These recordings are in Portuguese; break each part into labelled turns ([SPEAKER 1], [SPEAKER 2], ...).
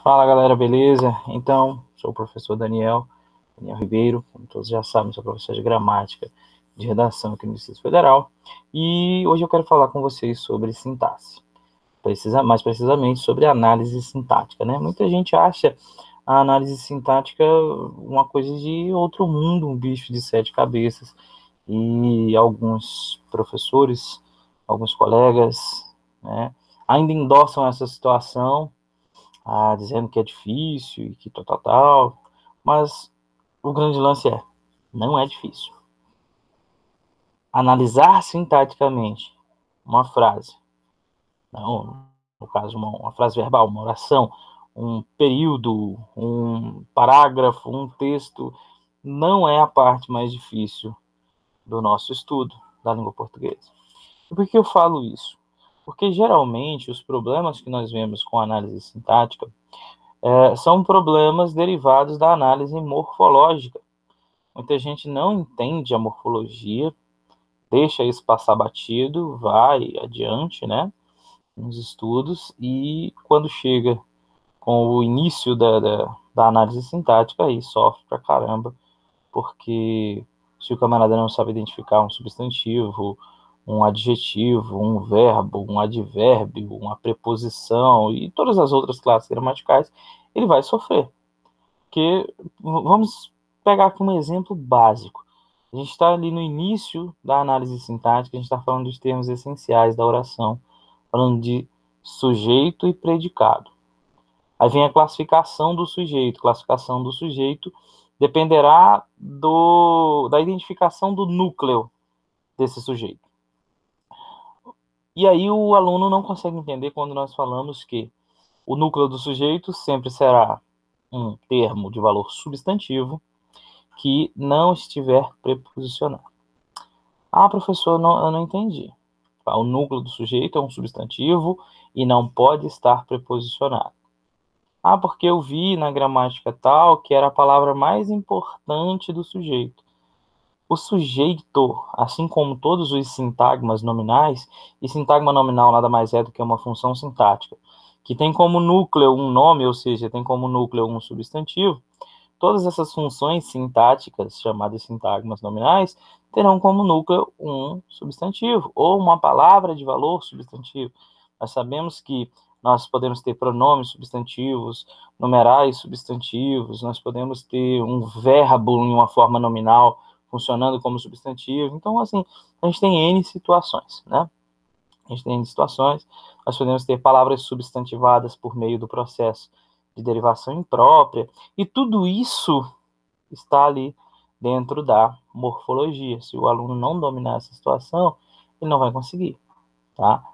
[SPEAKER 1] Fala galera, beleza? Então, sou o professor Daniel Ribeiro, como todos já sabem, sou professor de gramática de redação aqui no Distrito Federal, e hoje eu quero falar com vocês sobre sintaxe, mais precisamente sobre análise sintática, né? Muita gente acha a análise sintática uma coisa de outro mundo, um bicho de sete cabeças, e alguns professores, alguns colegas, né, ainda endossam essa situação, dizendo que é difícil e que tal, mas o grande lance não é difícil. Analisar sintaticamente uma frase, não, no caso uma frase verbal, uma oração, um período, um parágrafo, um texto, não é a parte mais difícil do nosso estudo da língua portuguesa. E por que eu falo isso? Porque geralmente os problemas que nós vemos com a análise sintática são problemas derivados da análise morfológica. Muita gente não entende a morfologia, deixa isso passar batido, vai adiante, né, nos estudos, e quando chega com o início da análise sintática, aí sofre pra caramba, porque se o camarada não sabe identificar um substantivo, um adjetivo, um verbo, um advérbio, uma preposição e todas as outras classes gramaticais, ele vai sofrer. Porque vamos pegar aqui um exemplo básico. A gente está ali no início da análise sintática, a gente está falando dos termos essenciais da oração, falando de sujeito e predicado. Aí vem a classificação do sujeito. Classificação do sujeito dependerá da identificação do núcleo desse sujeito. E aí o aluno não consegue entender quando nós falamos que o núcleo do sujeito sempre será um termo de valor substantivo que não estiver preposicionado. Professor, eu não entendi. O núcleo do sujeito é um substantivo e não pode estar preposicionado. Porque eu vi na gramática tal que era a palavra mais importante do sujeito. O sujeito, assim como todos os sintagmas nominais, e sintagma nominal nada mais é do que uma função sintática, que tem como núcleo um nome, ou seja, tem como núcleo um substantivo, todas essas funções sintáticas, chamadas sintagmas nominais, terão como núcleo um substantivo, ou uma palavra de valor substantivo. Nós sabemos que nós podemos ter pronomes substantivos, numerais substantivos, nós podemos ter um verbo em uma forma nominal funcionando como substantivo. Então, assim, a gente tem N situações, né? A gente tem N situações, nós podemos ter palavras substantivadas por meio do processo de derivação imprópria, e tudo isso está ali dentro da morfologia. Se o aluno não dominar essa situação, ele não vai conseguir, tá?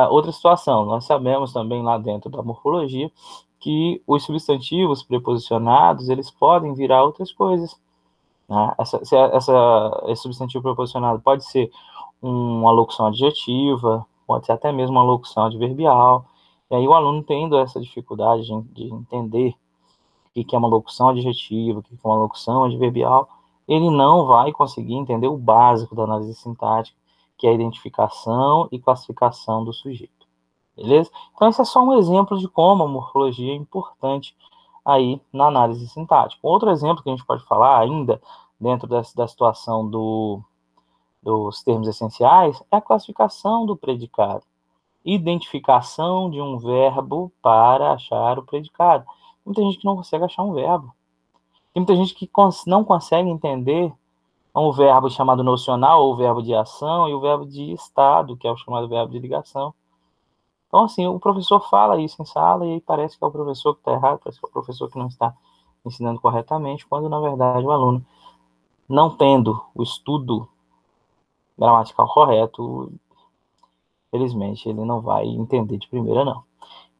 [SPEAKER 1] Outra situação, nós sabemos também lá dentro da morfologia que os substantivos preposicionados, eles podem virar outras coisas, né? Esse substantivo preposicionado pode ser uma locução adjetiva, pode ser até mesmo uma locução adverbial, e aí o aluno tendo essa dificuldade de entender o que é uma locução adjetiva, o que é uma locução adverbial, ele não vai conseguir entender o básico da análise sintática, que é a identificação e classificação do sujeito. Beleza? Então, esse é só um exemplo de como a morfologia é importante aí na análise sintática. Outro exemplo que a gente pode falar ainda, dentro da situação dos termos essenciais, é a classificação do predicado. Identificação de um verbo para achar o predicado. Muita gente que não consegue achar um verbo. Tem muita gente que não consegue entender um verbo chamado nocional, ou verbo de ação, e o verbo de estado, que é o chamado verbo de ligação. Então, assim, o professor fala isso em sala, e aí parece que é o professor que está errado, parece que é o professor que não está ensinando corretamente, quando, na verdade, o aluno, não tendo o estudo gramatical correto, felizmente, ele não vai entender de primeira, não.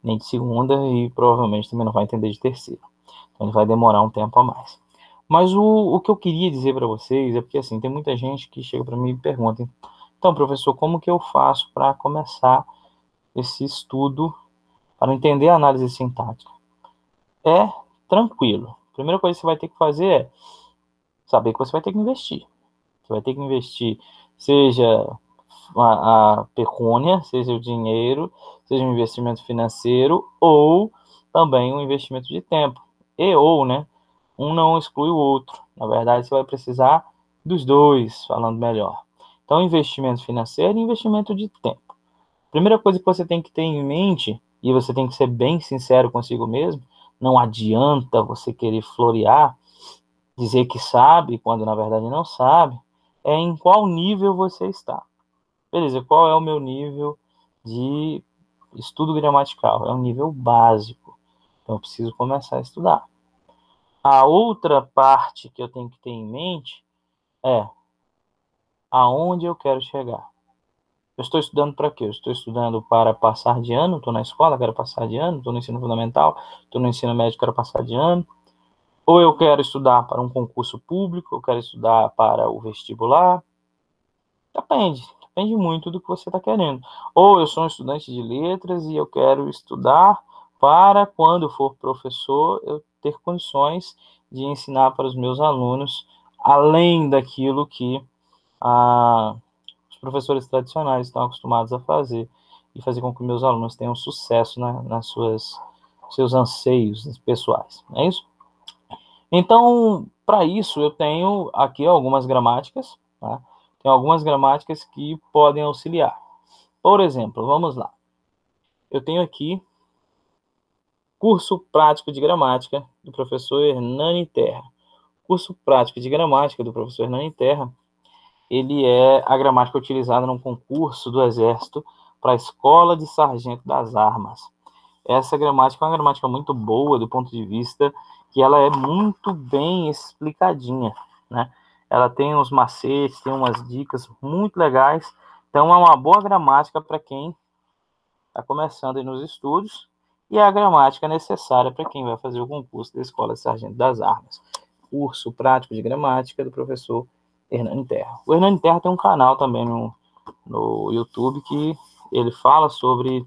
[SPEAKER 1] Nem de segunda, e provavelmente também não vai entender de terceira. Então, ele vai demorar um tempo a mais. Mas o que eu queria dizer para vocês é porque, assim, tem muita gente que chega para mim e pergunta: então, professor, como que eu faço para começar esse estudo, para entender a análise sintática? É tranquilo. A primeira coisa que você vai ter que fazer é saber que você vai ter que investir. Você vai ter que investir, seja a pecúnia, seja o dinheiro, seja um investimento financeiro, ou também um investimento de tempo. Né, um não exclui o outro. Na verdade, você vai precisar dos dois, falando melhor. Então, investimento financeiro e investimento de tempo. Primeira coisa que você tem que ter em mente, e você tem que ser bem sincero consigo mesmo, não adianta você querer florear, dizer que sabe, quando na verdade não sabe, é em qual nível você está. Beleza, qual é o meu nível de estudo gramatical? É um nível básico. Então, eu preciso começar a estudar. A outra parte que eu tenho que ter em mente é aonde eu quero chegar. Eu estou estudando para quê? Eu estou estudando para passar de ano, estou na escola, quero passar de ano, estou no ensino fundamental, estou no ensino médio, quero passar de ano. Ou eu quero estudar para um concurso público, eu quero estudar para o vestibular. Depende muito do que você está querendo. Ou eu sou um estudante de letras e eu quero estudar para, quando for professor, eu ter condições de ensinar para os meus alunos, além daquilo que os professores tradicionais estão acostumados a fazer, e fazer com que meus alunos tenham sucesso nas seus anseios pessoais. É isso? Então, para isso, eu tenho aqui algumas gramáticas, tá? Tem algumas gramáticas que podem auxiliar. Por exemplo, vamos lá. Eu tenho aqui curso prático de gramática do professor Hernani Terra. Curso prático de gramática do professor Hernani Terra, ele é a gramática utilizada num concurso do Exército para a Escola de Sargento das Armas. Essa gramática é uma gramática muito boa do ponto de vista que ela é muito bem explicadinha, né? Ela tem uns macetes, tem umas dicas muito legais. Então, é uma boa gramática para quem está começando aí nos estudos, e é a gramática necessária para quem vai fazer o concurso da Escola de Sargento das Armas. Curso prático de gramática do professor Hernani Terra. O Hernani Terra tem um canal também no YouTube que ele fala sobre,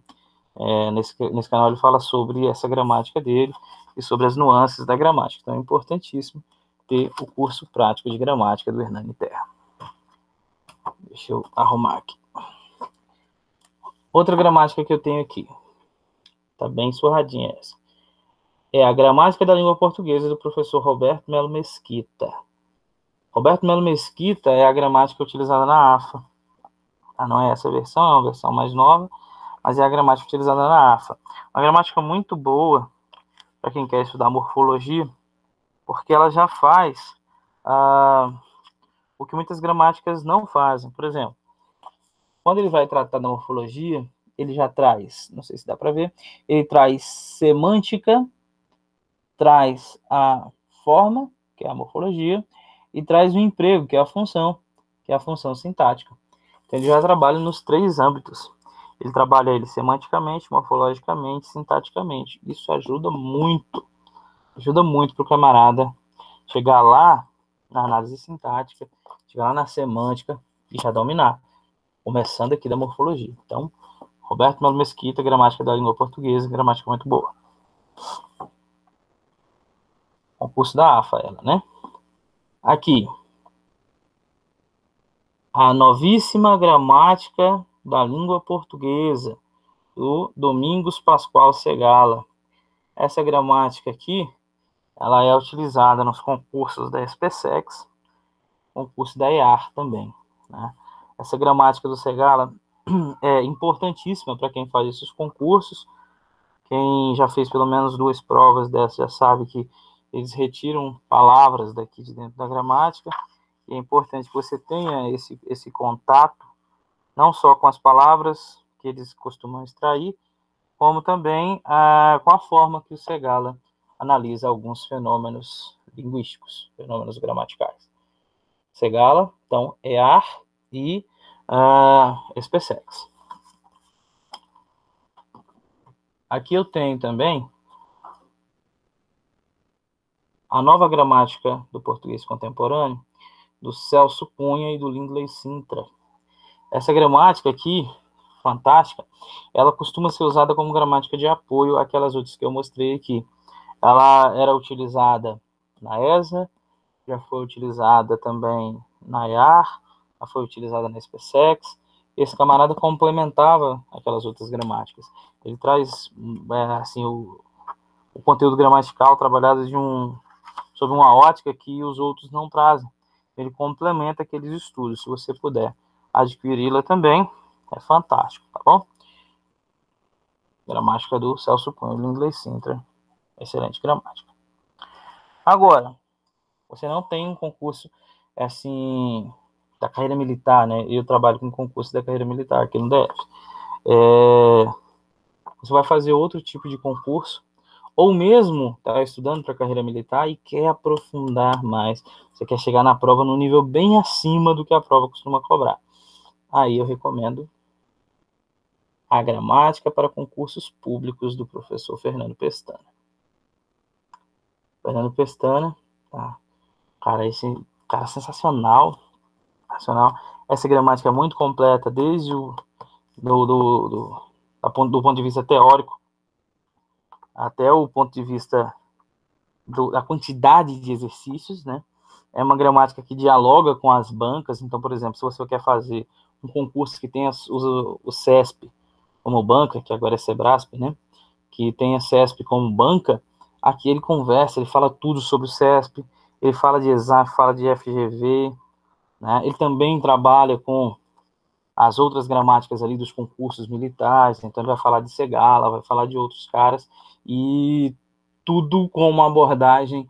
[SPEAKER 1] nesse canal ele fala sobre essa gramática dele e sobre as nuances da gramática. Então é importantíssimo ter o curso prático de gramática do Hernani Terra. Deixa eu arrumar aqui. Outra gramática que eu tenho aqui, tá bem surradinha essa, é a Gramática da Língua Portuguesa do professor Roberto Melo Mesquita. Roberto Melo Mesquita é a gramática utilizada na AFA. Não é essa versão, é uma versão mais nova, mas é a gramática utilizada na AFA. Uma gramática muito boa para quem quer estudar morfologia, porque ela já faz o que muitas gramáticas não fazem. Por exemplo, quando ele vai tratar da morfologia, ele já traz, não sei se dá para ver, ele traz semântica, traz a forma, que é a morfologia, e traz o emprego, que é a função sintática. Então, ele já trabalha nos três âmbitos. Ele trabalha ele semanticamente, morfologicamente, sintaticamente. Isso ajuda muito para o camarada chegar lá na análise sintática, chegar lá na semântica e já dominar, começando aqui da morfologia. Então, Roberto Melo Mesquita, Gramática da Língua Portuguesa, gramática muito boa. Concurso da AFA, ela, né? Aqui, a novíssima Gramática da Língua Portuguesa, do Domingos Pascoal Segala. Essa gramática aqui, ela é utilizada nos concursos da SPSEX, concurso da EAR também, né? Essa gramática do Segala é importantíssima para quem faz esses concursos. Quem já fez pelo menos 2 provas dessas já sabe que eles retiram palavras daqui de dentro da gramática, e é importante que você tenha esse contato, não só com as palavras que eles costumam extrair, como também com a forma que o Segala analisa alguns fenômenos linguísticos, fenômenos gramaticais. Segala, então, EAR e SPSEX. Aqui eu tenho também a nova gramática do português contemporâneo, do Celso Cunha e do Lindley Sintra. Essa gramática aqui, fantástica, ela costuma ser usada como gramática de apoio àquelas outras que eu mostrei aqui. Ela era utilizada na ESA, já foi utilizada também na EAR, já foi utilizada na SPSEX. Esse camarada complementava aquelas outras gramáticas. Ele traz assim, o conteúdo gramatical trabalhado sob uma ótica que os outros não trazem. Ele complementa aqueles estudos. Se você puder adquiri-la também, é fantástico, tá bom? Gramática do Celso Cunha, Lindley Sintra. Excelente gramática. Agora, você não tem um concurso assim da carreira militar, né? Eu trabalho com concurso da carreira militar aqui no DF. Você vai fazer outro tipo de concurso, ou mesmo está estudando para a carreira militar e quer aprofundar mais. Você quer chegar na prova no nível bem acima do que a prova costuma cobrar. Aí eu recomendo a gramática para concursos públicos do professor Fernando Pestana. Fernando Pestana, tá? Cara, esse cara sensacional. Essa gramática é muito completa, desde do ponto de vista teórico até o ponto de vista da quantidade de exercícios, né? É uma gramática que dialoga com as bancas. Então, por exemplo, se você quer fazer um concurso que tenha o CESP como banca, que agora é Sebrasp, né? Que tenha CESP como banca, aqui ele conversa, ele fala tudo sobre o CESP, ele fala de EXAM, fala de FGV, né? Ele também trabalha com as outras gramáticas ali dos concursos militares, então ele vai falar de Segala, vai falar de outros caras, e tudo com uma abordagem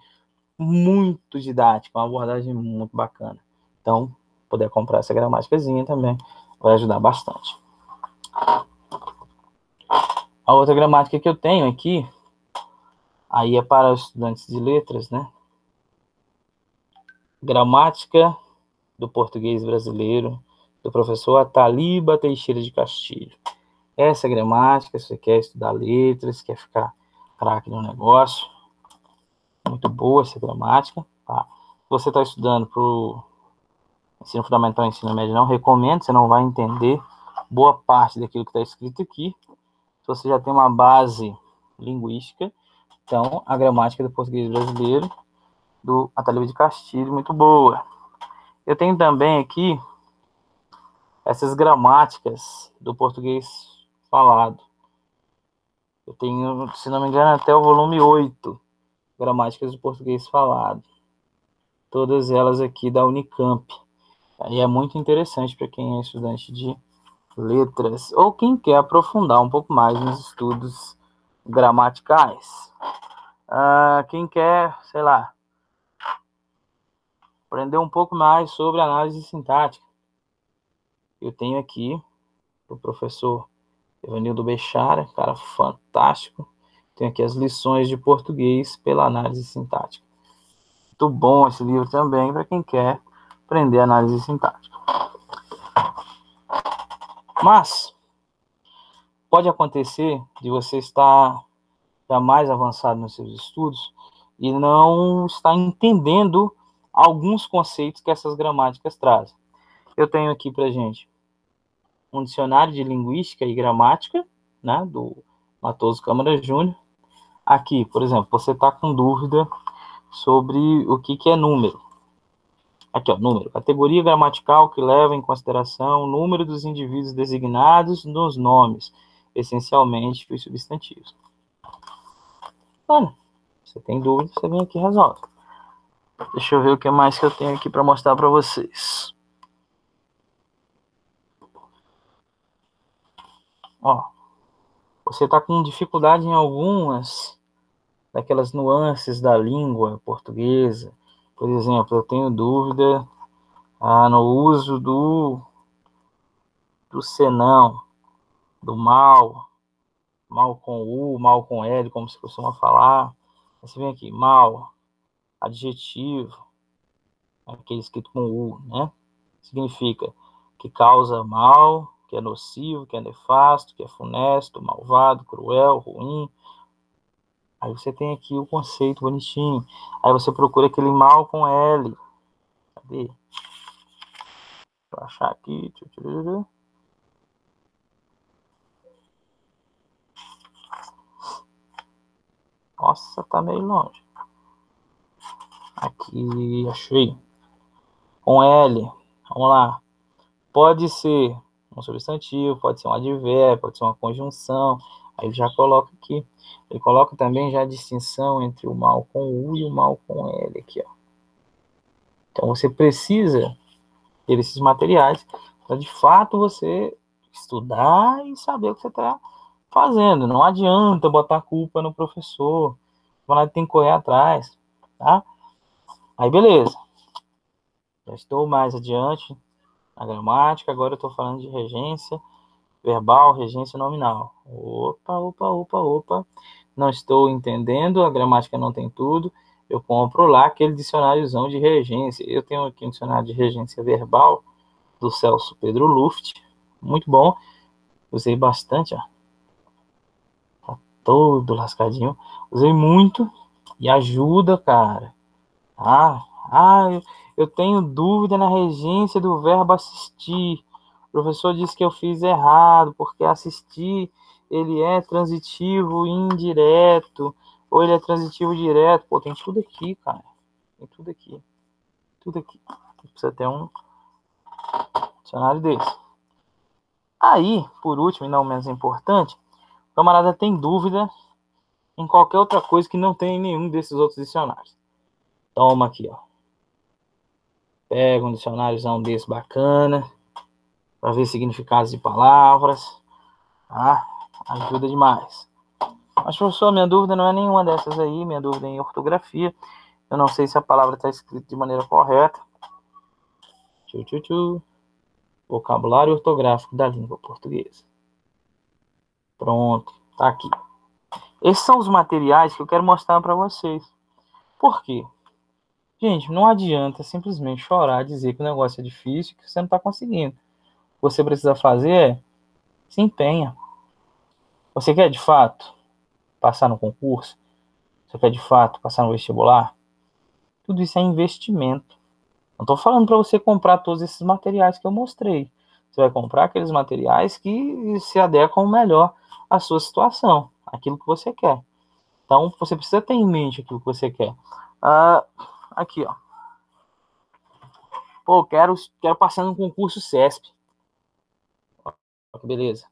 [SPEAKER 1] muito didática, uma abordagem muito bacana. Então, poder comprar essa gramáticazinha também vai ajudar bastante. A outra gramática que eu tenho aqui, aí é para os estudantes de letras, né? Gramática do português brasileiro, do professor Ataliba Teixeira de Castilho. Essa gramática, se você quer estudar letras, quer ficar craque no negócio, muito boa essa gramática, tá? Se você está estudando para o ensino fundamental e ensino médio, não recomendo, você não vai entender boa parte daquilo que está escrito aqui. Se você já tem uma base linguística, então a gramática do português brasileiro, do Ataliba de Castilho, muito boa. Eu tenho também aqui essas gramáticas do português falado. Eu tenho, se não me engano, até o volume 8, gramáticas do português falado. Todas elas aqui da Unicamp. E é muito interessante para quem é estudante de letras ou quem quer aprofundar um pouco mais nos estudos gramaticais. Quem quer, sei lá, aprender um pouco mais sobre análise sintática. Eu tenho aqui o professor Evanildo Bechara, cara fantástico. Tenho aqui as lições de português pela análise sintática. Muito bom esse livro também para quem quer aprender análise sintática. Mas pode acontecer de você estar já mais avançado nos seus estudos e não estar entendendo alguns conceitos que essas gramáticas trazem. Eu tenho aqui para gente um dicionário de linguística e gramática, né, do Matoso Câmara Júnior. Aqui, por exemplo, você está com dúvida sobre o que é número. Aqui, ó, número. Categoria gramatical que leva em consideração o número dos indivíduos designados nos nomes, essencialmente os substantivos. Mano, você tem dúvida, você vem aqui e resolve. Deixa eu ver o que mais que eu tenho aqui para mostrar para vocês. Ó, você está com dificuldade em algumas daquelas nuances da língua portuguesa. Por exemplo, eu tenho dúvida no uso do senão, do mal com U, mal com L, como se costuma falar. Você vem aqui, mal, adjetivo, aquele escrito com U, né? Significa que causa mal, que é nocivo, que é nefasto, que é funesto, malvado, cruel, ruim. Aí você tem aqui o conceito bonitinho. Aí você procura aquele mal com L. Cadê? Deixa eu achar aqui. Nossa, tá meio longe. Aqui, achei. Com L. Vamos lá. Pode ser um substantivo, pode ser um advérbio, pode ser uma conjunção. Aí ele já coloca aqui. Ele coloca também já a distinção entre o mal com U e o mal com L aqui, ó. Então você precisa ter esses materiais para de fato você estudar e saber o que você está fazendo. Não adianta botar culpa no professor. Tem que correr atrás, tá? Aí beleza. Já estou mais adiante na gramática. Agora eu estou falando de regência verbal, regência nominal. Opa. Não estou entendendo, a gramática não tem tudo. Eu compro lá aquele dicionáriozão de regência. Eu tenho aqui um dicionário de regência verbal do Celso Pedro Luft. Muito bom. Usei bastante, ó. Tá todo lascadinho. Usei muito e ajuda, cara. Eu tenho dúvida na regência do verbo assistir. O professor disse que eu fiz errado, porque assistir, ele é transitivo indireto, ou ele é transitivo direto. Pô, tem tudo aqui, cara. Tem tudo aqui. Tudo aqui. Precisa ter um dicionário desse. Aí, por último e não menos importante, o camarada tem dúvida em qualquer outra coisa que não tem em nenhum desses outros dicionários. Toma aqui, ó. Pega um dicionáriozão desse bacana, para ver significados de palavras. Ah, ajuda demais. Mas, professor, minha dúvida não é nenhuma dessas aí. Minha dúvida é em ortografia. Eu não sei se a palavra está escrita de maneira correta. Vocabulário ortográfico da língua portuguesa. Pronto, tá aqui. Esses são os materiais que eu quero mostrar para vocês. Por quê? Gente, não adianta simplesmente chorar, dizer que o negócio é difícil, que você não está conseguindo. O que você precisa fazer é se empenha. Você quer de fato passar no concurso? Você quer de fato passar no vestibular? Tudo isso é investimento. Não estou falando para você comprar todos esses materiais que eu mostrei. Você vai comprar aqueles materiais que se adequam melhor à sua situação, aquilo que você quer. Então, você precisa ter em mente aquilo que você quer. Aqui, ó. Pô, quero passar no concurso CESP. Ó, que beleza.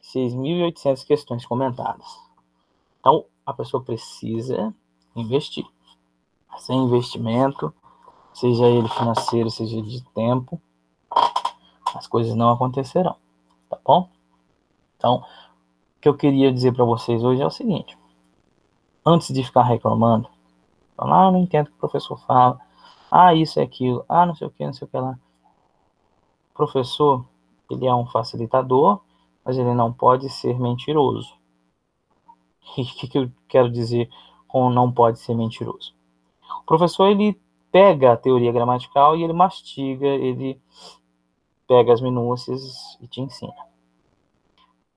[SPEAKER 1] 6.800 questões comentadas. Então, a pessoa precisa investir. Sem investimento, seja ele financeiro, seja ele de tempo, as coisas não acontecerão, tá bom? Então, o que eu queria dizer para vocês hoje é o seguinte: antes de ficar reclamando, falar, eu não entendo o que o professor fala, isso é aquilo, não sei o que, não sei o que lá. O professor, ele é um facilitador, mas ele não pode ser mentiroso. O que eu quero dizer com não pode ser mentiroso? O professor, ele pega a teoria gramatical e ele mastiga, ele pega as minúcias e te ensina.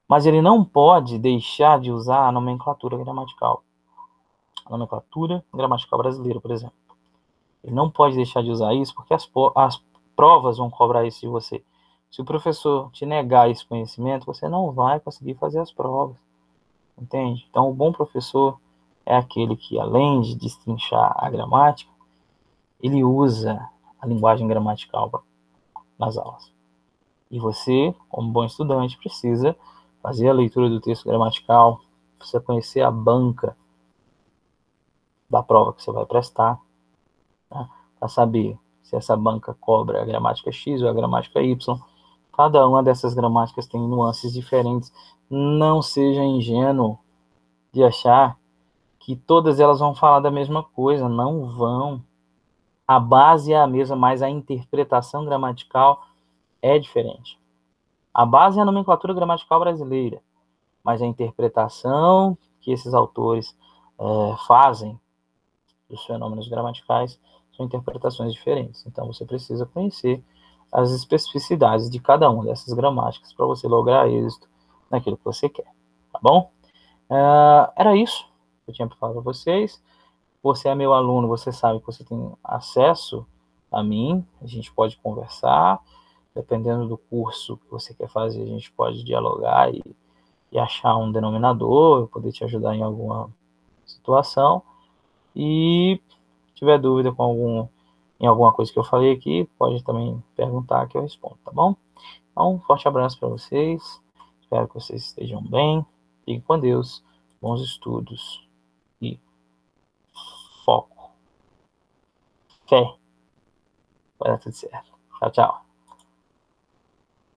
[SPEAKER 1] Mas ele não pode deixar de usar a nomenclatura gramatical. A nomenclatura gramatical brasileira, por exemplo. Ele não pode deixar de usar isso porque as provas vão cobrar isso de você. Se o professor te negar esse conhecimento, você não vai conseguir fazer as provas. Entende? Então, o bom professor é aquele que, além de destrinchar a gramática, ele usa a linguagem gramatical nas aulas. E você, como bom estudante, precisa fazer a leitura do texto gramatical, precisa conhecer a banca da prova que você vai prestar, né, para saber se essa banca cobra a gramática X ou a gramática Y. Cada uma dessas gramáticas tem nuances diferentes. Não seja ingênuo de achar que todas elas vão falar da mesma coisa. Não vão. A base é a mesma, mas a interpretação gramatical é diferente. A base é a nomenclatura gramatical brasileira, mas a interpretação que esses autores fazem dos fenômenos gramaticais são interpretações diferentes. Então, você precisa conhecer as especificidades de cada uma dessas gramáticas para você lograr êxito naquilo que você quer, tá bom? Era isso que eu tinha para falar para vocês. Você é meu aluno, você sabe que você tem acesso a mim, a gente pode conversar, dependendo do curso que você quer fazer, a gente pode dialogar e achar um denominador, poder te ajudar em alguma situação. E se tiver dúvida em alguma coisa que eu falei aqui, pode também perguntar que eu respondo, tá bom? Então, um forte abraço para vocês. Espero que vocês estejam bem. Fiquem com Deus. Bons estudos. E foco. Fé. Vai dar tudo certo. Tchau, tchau.